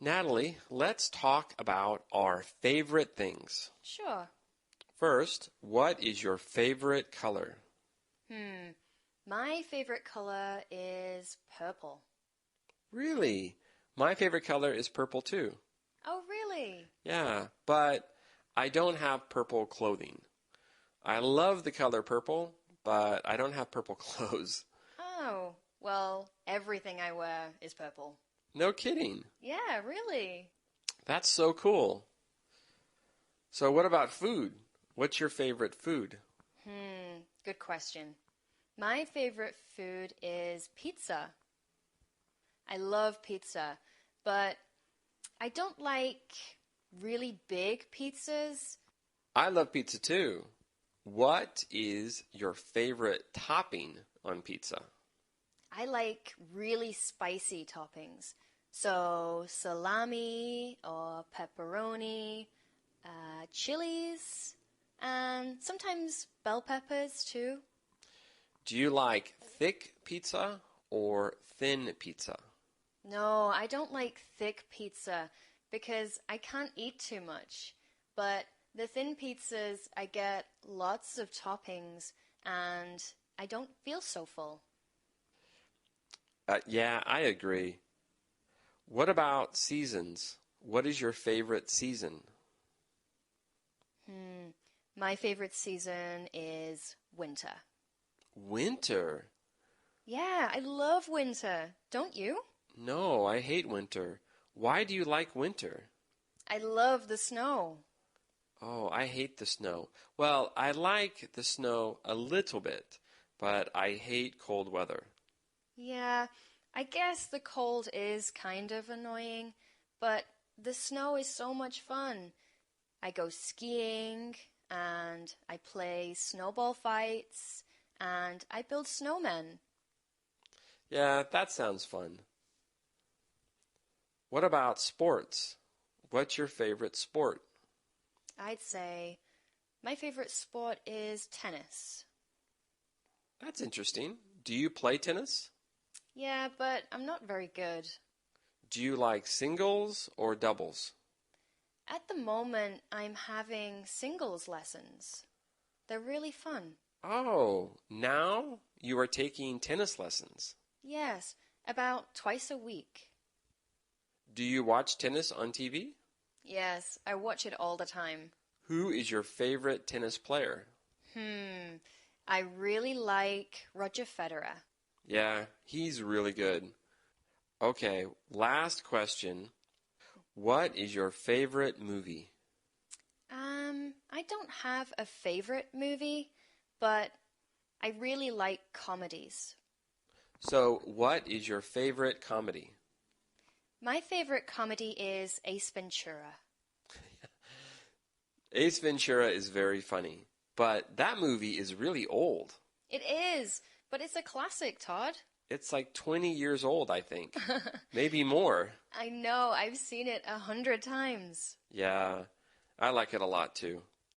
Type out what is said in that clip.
Natalie, let's talk about our favorite things. Sure. First, what is your favorite color? My favorite color is purple. Really? My favorite color is purple too. Oh, really? Yeah, but I don't have purple clothing. I love the color purple, but I don't have purple clothes. Oh, well, everything I wear is purple. No kidding. Yeah, really. That's so cool. So what about food? What's your favorite food? Good question. My favorite food is pizza. I love pizza, but I don't like really big pizzas. I love pizza too. What is your favorite topping on pizza? I like really spicy toppings. So salami or pepperoni, chilies, and sometimes bell peppers too. Do you like thick pizza or thin pizza? No, I don't like thick pizza because I can't eat too much. But the thin pizzas, I get lots of toppings and I don't feel so full. Yeah, I agree. What about seasons? What is your favorite season? My favorite season is winter. Winter? Yeah, I love winter. Don't you? No, I hate winter. Why do you like winter? I love the snow. Oh, I hate the snow. Well, I like the snow a little bit, but I hate cold weather. Yeah, I guess the cold is kind of annoying, but the snow is so much fun. I go skiing and I play snowball fights and I build snowmen. Yeah, that sounds fun. What about sports? What's your favorite sport? I'd say my favorite sport is tennis. That's interesting. Do you play tennis? Yeah, but I'm not very good. Do you like singles or doubles? At the moment, I'm having singles lessons. They're really fun. Oh, now you are taking tennis lessons. Yes, about twice a week. Do you watch tennis on TV? Yes, I watch it all the time. Who is your favorite tennis player? I really like Roger Federer. Yeah, he's really good. Okay, last question. What is your favorite movie? I don't have a favorite movie, but I really like comedies. So, what is your favorite comedy? My favorite comedy is Ace Ventura. Ace Ventura is very funny, but that movie is really old. It is, but it's a classic, Todd. It's like 20 years old, I think. Maybe more. I know, I've seen it 100 times. Yeah, I like it a lot too.